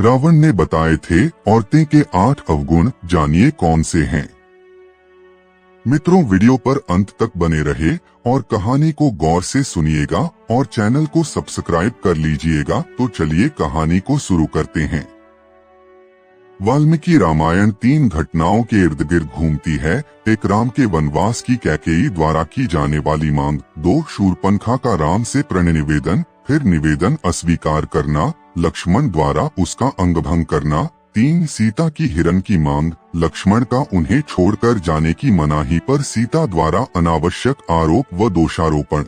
रावण ने बताए थे औरतें के 8 अवगुण, जानिए कौन से हैं। मित्रों, वीडियो पर अंत तक बने रहे और कहानी को गौर से सुनिएगा और चैनल को सब्सक्राइब कर लीजिएगा। तो चलिए कहानी को शुरू करते हैं। वाल्मीकि रामायण 3 घटनाओं के इर्द गिर्द घूमती है। एक, राम के वनवास की कैकेयी द्वारा की जाने वाली मांग। 2, शूर्पणखा का राम से प्रण निवेदन, फिर निवेदन अस्वीकार करना, लक्ष्मण द्वारा उसका अंगभंग करना। 3, सीता की हिरण की मांग, लक्ष्मण का उन्हें छोड़कर जाने की मनाही पर सीता द्वारा अनावश्यक आरोप व दोषारोपण।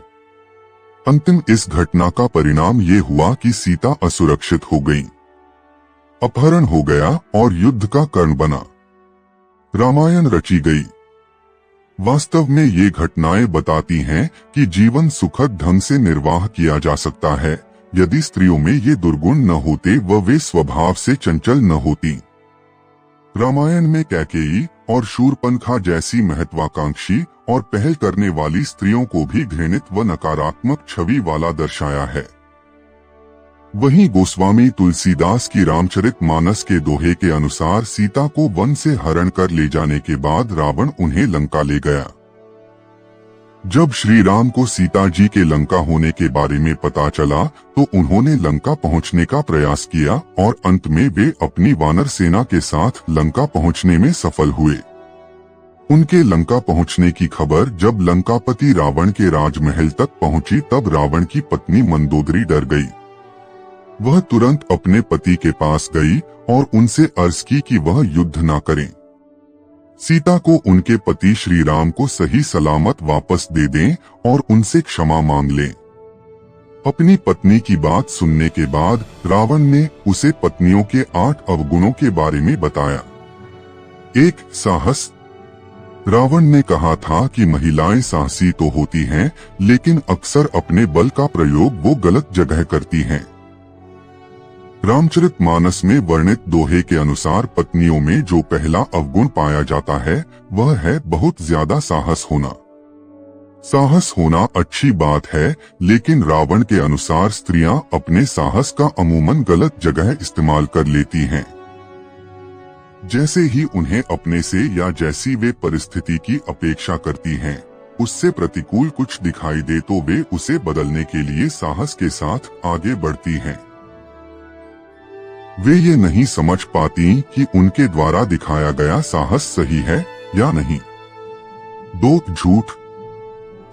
अंतिम इस घटना का परिणाम ये हुआ कि सीता असुरक्षित हो गई, अपहरण हो गया और युद्ध का कारण बना। रामायण रची गई। वास्तव में ये घटनाएं बताती हैं कि जीवन सुखद ढंग से निर्वाह किया जा सकता है यदि स्त्रियों में ये दुर्गुण न होते व वे स्वभाव से चंचल न होती। रामायण में कैकेयी और शूर्पणखा जैसी महत्वाकांक्षी और पहल करने वाली स्त्रियों को भी घृणित व नकारात्मक छवि वाला दर्शाया है। वहीं गोस्वामी तुलसीदास की रामचरितमानस के दोहे के अनुसार सीता को वन से हरण कर ले जाने के बाद रावण उन्हें लंका ले गया। जब श्री राम को सीता जी के लंका होने के बारे में पता चला तो उन्होंने लंका पहुंचने का प्रयास किया और अंत में वे अपनी वानर सेना के साथ लंका पहुंचने में सफल हुए। उनके लंका पहुंचने की खबर जब लंकापति रावण के राजमहल तक पहुंची तब रावण की पत्नी मंदोदरी डर गई। वह तुरंत अपने पति के पास गई और उनसे अर्ज की कि वह युद्ध न करें। सीता को उनके पति श्री राम को सही सलामत वापस दे दें और उनसे क्षमा मांग लें। अपनी पत्नी की बात सुनने के बाद रावण ने उसे पत्नियों के 8 अवगुणों के बारे में बताया। 1, साहस। रावण ने कहा था कि महिलाएं साहसी तो होती हैं, लेकिन अक्सर अपने बल का प्रयोग वो गलत जगह करती हैं। रामचरितमानस में वर्णित दोहे के अनुसार पत्नियों में जो पहला अवगुण पाया जाता है वह है बहुत ज्यादा साहस होना। साहस होना अच्छी बात है, लेकिन रावण के अनुसार स्त्रियां अपने साहस का अमूमन गलत जगह इस्तेमाल कर लेती हैं। जैसे ही उन्हें अपने से या जैसी वे परिस्थिति की अपेक्षा करती हैं, उससे प्रतिकूल कुछ दिखाई दे तो वे उसे बदलने के लिए साहस के साथ आगे बढ़ती हैं। वे ये नहीं समझ पाती कि उनके द्वारा दिखाया गया साहस सही है या नहीं। 2, झूठ।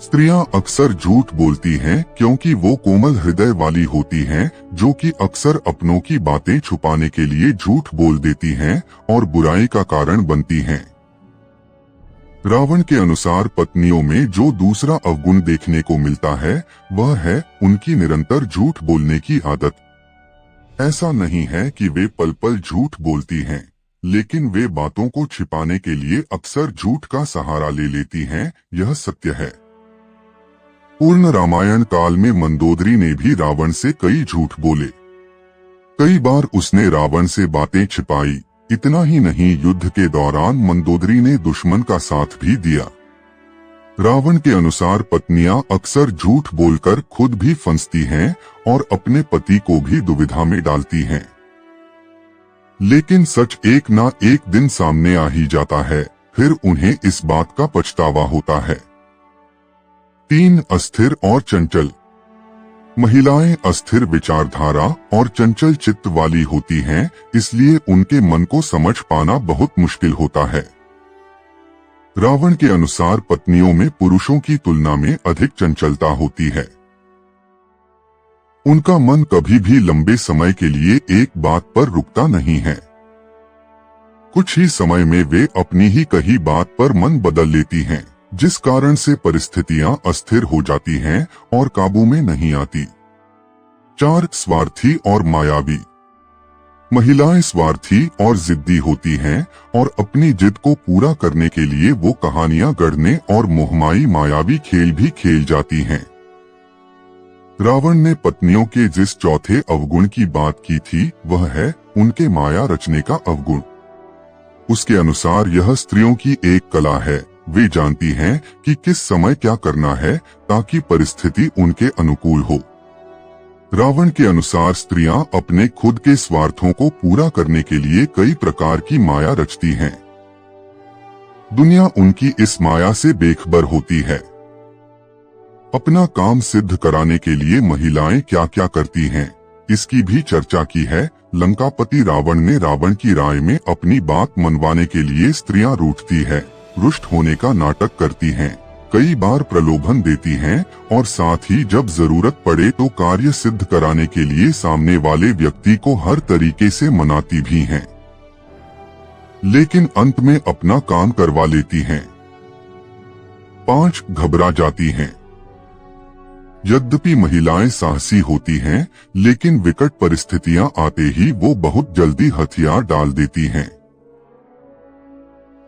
स्त्रियां अक्सर झूठ बोलती हैं क्योंकि वो कोमल हृदय वाली होती हैं, जो कि अक्सर अपनों की बातें छुपाने के लिए झूठ बोल देती हैं और बुराई का कारण बनती हैं। रावण के अनुसार पत्नियों में जो दूसरा अवगुण देखने को मिलता है वह है उनकी निरंतर झूठ बोलने की आदत। ऐसा नहीं है कि वे पल पल झूठ बोलती हैं, लेकिन वे बातों को छिपाने के लिए अक्सर झूठ का सहारा ले लेती हैं, यह सत्य है। पूर्ण रामायण काल में मंदोदरी ने भी रावण से कई झूठ बोले। कई बार उसने रावण से बातें छिपाई। इतना ही नहीं, युद्ध के दौरान मंदोदरी ने दुश्मन का साथ भी दिया। रावण के अनुसार पत्नियां अक्सर झूठ बोलकर खुद भी फंसती हैं और अपने पति को भी दुविधा में डालती हैं। लेकिन सच एक ना एक दिन सामने आ ही जाता है, फिर उन्हें इस बात का पछतावा होता है। 3, अस्थिर और चंचल। महिलाएं अस्थिर विचारधारा और चंचल चित्त वाली होती हैं, इसलिए उनके मन को समझ पाना बहुत मुश्किल होता है। रावण के अनुसार पत्नियों में पुरुषों की तुलना में अधिक चंचलता होती है। उनका मन कभी भी लंबे समय के लिए एक बात पर रुकता नहीं है। कुछ ही समय में वे अपनी ही कही बात पर मन बदल लेती हैं, जिस कारण से परिस्थितियां अस्थिर हो जाती हैं और काबू में नहीं आती। 4, स्वार्थी और मायावी। महिलाएं स्वार्थी और जिद्दी होती हैं और अपनी जिद को पूरा करने के लिए वो कहानियां गढ़ने और मोहमाई मायावी खेल भी खेल जाती हैं। रावण ने पत्नियों के जिस चौथे अवगुण की बात की थी वह है उनके माया रचने का अवगुण। उसके अनुसार यह स्त्रियों की एक कला है। वे जानती हैं कि किस समय क्या करना है ताकि परिस्थिति उनके अनुकूल हो। रावण के अनुसार स्त्रियां अपने खुद के स्वार्थों को पूरा करने के लिए कई प्रकार की माया रचती हैं। दुनिया उनकी इस माया से बेखबर होती है। अपना काम सिद्ध कराने के लिए महिलाएं क्या क्या करती हैं, इसकी भी चर्चा की है। लंकापति रावण ने रावण की राय में अपनी बात मनवाने के लिए स्त्रियां रूठती है, रुष्ट होने का नाटक करती हैं, कई बार प्रलोभन देती हैं और साथ ही जब जरूरत पड़े तो कार्य सिद्ध कराने के लिए सामने वाले व्यक्ति को हर तरीके से मनाती भी हैं, लेकिन अंत में अपना काम करवा लेती हैं। 5 घबरा जाती हैं। यद्यपि महिलाएं साहसी होती हैं, लेकिन विकट परिस्थितियां आते ही वो बहुत जल्दी हथियार डाल देती हैं।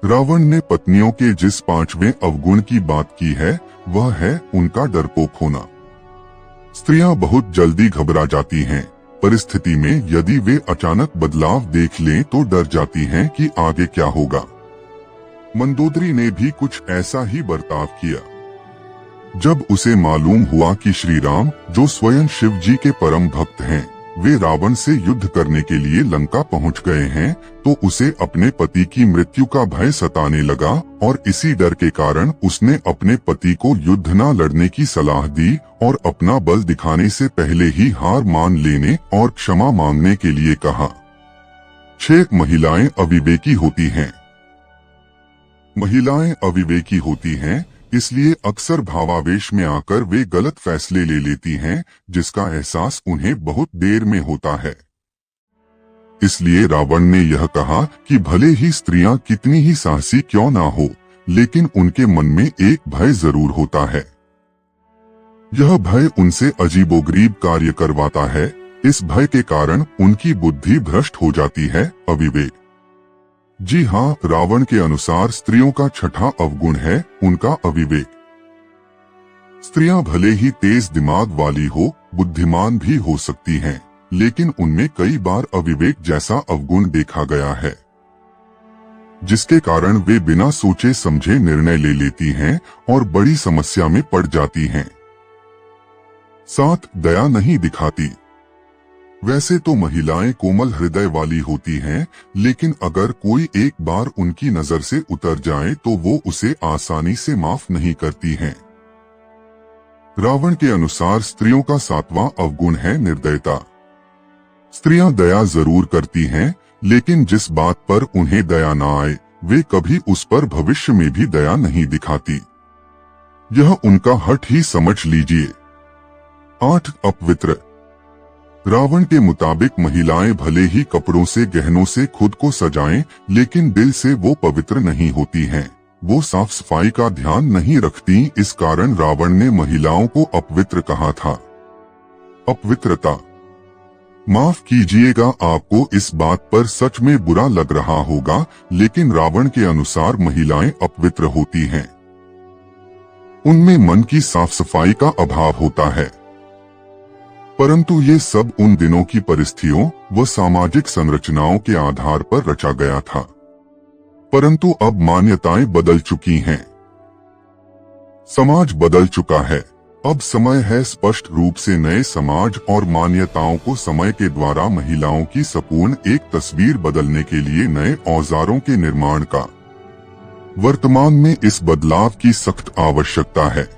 रावण ने पत्नियों के जिस 5वें अवगुण की बात की है वह है उनका डरपोक होना। स्त्रियां बहुत जल्दी घबरा जाती हैं। परिस्थिति में यदि वे अचानक बदलाव देख लें तो डर जाती हैं कि आगे क्या होगा। मंदोदरी ने भी कुछ ऐसा ही बर्ताव किया। जब उसे मालूम हुआ कि श्री राम, जो स्वयं शिव जी के परम भक्त हैं, वे रावण से युद्ध करने के लिए लंका पहुंच गए हैं, तो उसे अपने पति की मृत्यु का भय सताने लगा और इसी डर के कारण उसने अपने पति को युद्ध न लड़ने की सलाह दी और अपना बल दिखाने से पहले ही हार मान लेने और क्षमा मांगने के लिए कहा। 6 महिलाएं अविवेकी होती हैं। महिलाएं अविवेकी होती हैं, इसलिए अक्सर भावावेश में आकर वे गलत फैसले ले लेती हैं, जिसका एहसास उन्हें बहुत देर में होता है। इसलिए रावण ने यह कहा कि भले ही स्त्रियां कितनी ही साहसी क्यों ना हो, लेकिन उनके मन में एक भय जरूर होता है। यह भय उनसे अजीबोगरीब कार्य करवाता है। इस भय के कारण उनकी बुद्धि भ्रष्ट हो जाती है, अविवेक। जी हाँ, रावण के अनुसार स्त्रियों का 6ठा अवगुण है उनका अविवेक। स्त्रियां भले ही तेज दिमाग वाली हो, बुद्धिमान भी हो सकती हैं, लेकिन उनमें कई बार अविवेक जैसा अवगुण देखा गया है, जिसके कारण वे बिना सोचे समझे निर्णय ले लेती हैं और बड़ी समस्या में पड़ जाती हैं। 7 दया नहीं दिखाती। वैसे तो महिलाएं कोमल हृदय वाली होती हैं, लेकिन अगर कोई एक बार उनकी नजर से उतर जाए तो वो उसे आसानी से माफ नहीं करती हैं। रावण के अनुसार स्त्रियों का 7वां अवगुण है निर्दयता। स्त्रियां दया जरूर करती हैं, लेकिन जिस बात पर उन्हें दया न आए वे कभी उस पर भविष्य में भी दया नहीं दिखाती। यह उनका हठ ही समझ लीजिए। 8 अपवित्र। रावण के मुताबिक महिलाएं भले ही कपड़ों से गहनों से खुद को सजाएं, लेकिन दिल से वो पवित्र नहीं होती हैं। वो साफ सफाई का ध्यान नहीं रखती। इस कारण रावण ने महिलाओं को अपवित्र कहा था। अपवित्रता। माफ कीजिएगा, आपको इस बात पर सच में बुरा लग रहा होगा, लेकिन रावण के अनुसार महिलाएं अपवित्र होती हैं। उनमें मन की साफ सफाई का अभाव होता है। परंतु ये सब उन दिनों की परिस्थितियों व सामाजिक संरचनाओं के आधार पर रचा गया था। परंतु अब मान्यताएं बदल चुकी हैं। समाज बदल चुका है। अब समय है स्पष्ट रूप से नए समाज और मान्यताओं को समय के द्वारा महिलाओं की संपूर्ण एक तस्वीर बदलने के लिए नए औजारों के निर्माण का। वर्तमान में इस बदलाव की सख्त आवश्यकता है।